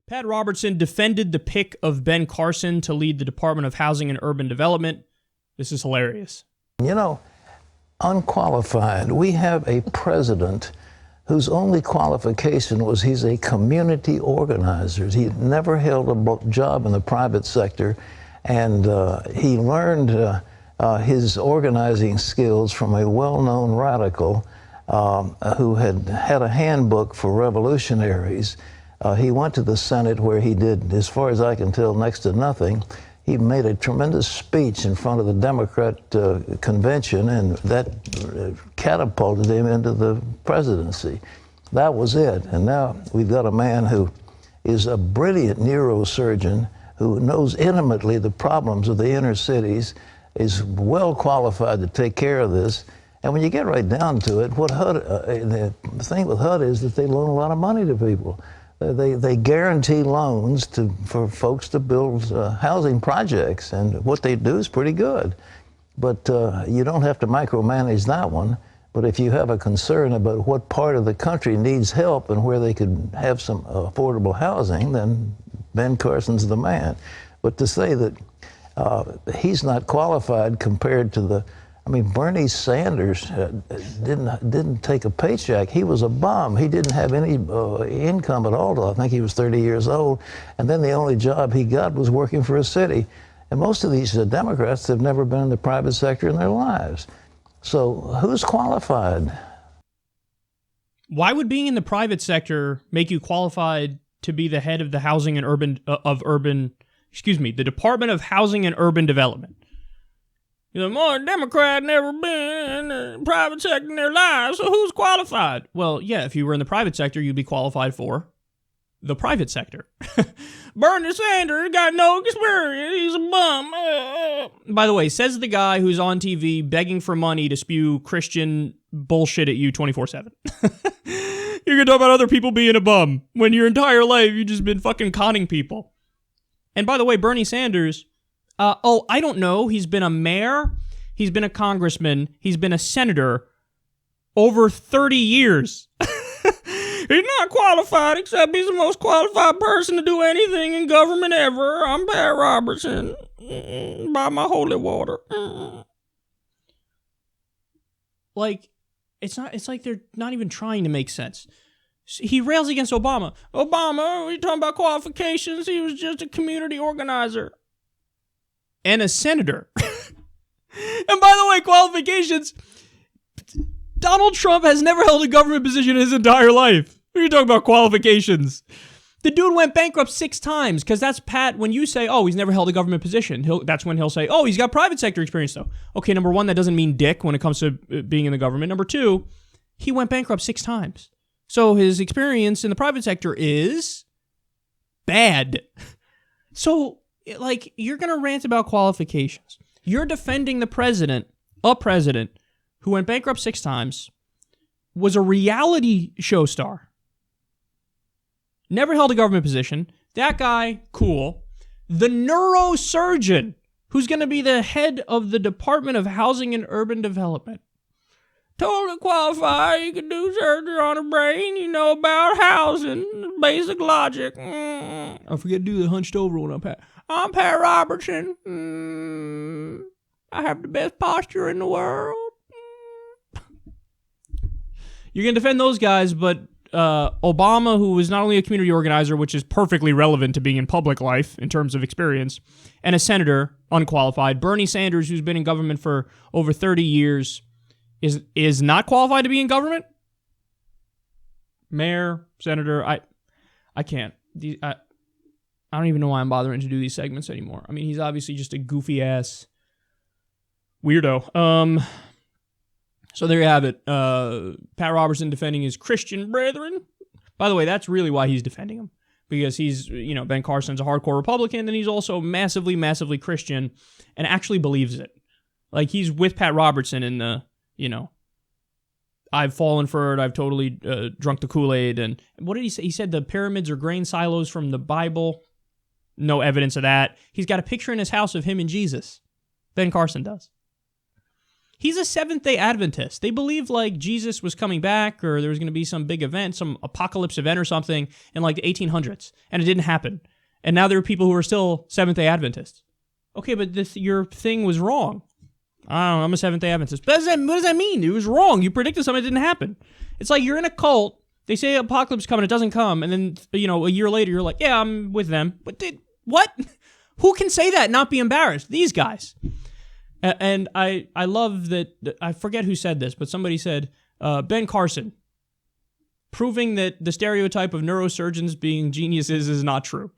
Pat Robertson defended the pick of Ben Carson to lead the Department of Housing and Urban Development. This is hilarious. You know, unqualified. We have a president whose only qualification was he's a community organizer. He never held a job in the private sector, and he learned his organizing skills from a well-known radical who had a handbook for revolutionaries. He went to the Senate where he did, as far as I can tell, next to nothing. He made a tremendous speech in front of the Democrat convention, and that catapulted him into the presidency. That was it. And now we've got a man who is a brilliant neurosurgeon who knows intimately the problems of the inner cities, is well qualified to take care of this. And when you get right down to it, what HUD, the thing with HUD is that they loan a lot of money to people. They guarantee loans for folks to build housing projects, and what they do is pretty good. But you don't have to micromanage that one. But if you have a concern about what part of the country needs help and where they could have some affordable housing, then Ben Carson's the man. But to say that he's not qualified compared to the, I mean, Bernie Sanders didn't take a paycheck. He was a bum. He didn't have any income at all. I think he was 30 years old. And then the only job he got was working for a city. And most of these Democrats have never been in the private sector in their lives. So who's qualified? Why would being in the private sector make you qualified to be the head of the housing and the Department of Housing and Urban Development? You know, more Democrat never been in the private sector in their lives, so who's qualified? Well, yeah, if you were in the private sector, you'd be qualified for the private sector. Bernie Sanders got no experience. He's a bum. By the way, says the guy who's on TV begging for money to spew Christian bullshit at you 24/7. You're going to talk about other people being a bum when your entire life you've just been fucking conning people. And by the way, Bernie Sanders... I don't know. He's been a mayor. He's been a congressman. He's been a senator over 30 years. He's not qualified, except he's the most qualified person to do anything in government ever. I'm Pat Robertson. By my holy water. Like, it's like they're not even trying to make sense. He rails against Obama. Obama, we talking about qualifications? He was just a community organizer. And a senator. And by the way, qualifications, Donald Trump has never held a government position in his entire life. What are you talking about qualifications? The dude went bankrupt 6 times, because that's Pat, when you say, oh, he's never held a government position, that's when he'll say, oh, he's got private sector experience though. Okay, number one, that doesn't mean dick when it comes to being in the government. Number two, he went bankrupt 6 times. So his experience in the private sector is bad. So... like, you're going to rant about qualifications. You're defending a president who went bankrupt 6 times, was a reality show star, never held a government position. That guy, cool. The neurosurgeon who's going to be the head of the Department of Housing and Urban Development. Totally qualified. You can do surgery on the brain. You know about housing. Basic logic. I forget to do the hunched over one. I'm Pat Robertson. I have the best posture in the world. You're going to defend those guys, but Obama, who was not only a community organizer, which is perfectly relevant to being in public life in terms of experience, and a senator, unqualified. Bernie Sanders, who's been in government for over 30 years, is not qualified to be in government? Mayor, senator, I can't. I don't even know why I'm bothering to do these segments anymore. I mean, he's obviously just a goofy-ass weirdo. So there you have it. Pat Robertson defending his Christian brethren. By the way, that's really why he's defending him. Because he's, Ben Carson's a hardcore Republican, and he's also massively, massively Christian and actually believes it. Like, he's with Pat Robertson in the, I've fallen for it, I've totally drunk the Kool-Aid. And what did he say? He said the pyramids are grain silos from the Bible. No evidence of that. He's got a picture in his house of him and Jesus. Ben Carson does. He's a Seventh-day Adventist. They believe like Jesus was coming back or there was going to be some big event, some apocalypse event or something in like the 1800s, and it didn't happen. And now there are people who are still Seventh-day Adventists. Okay, but your thing was wrong. I don't know, I'm a Seventh-day Adventist. But what does that mean? It was wrong. You predicted something that didn't happen. It's like you're in a cult. They say apocalypse coming, it doesn't come, and then a year later you're like, yeah, I'm with them. What? Who can say that and not be embarrassed? These guys. And I love that, I forget who said this, but somebody said, Ben Carson, proving that the stereotype of neurosurgeons being geniuses is not true.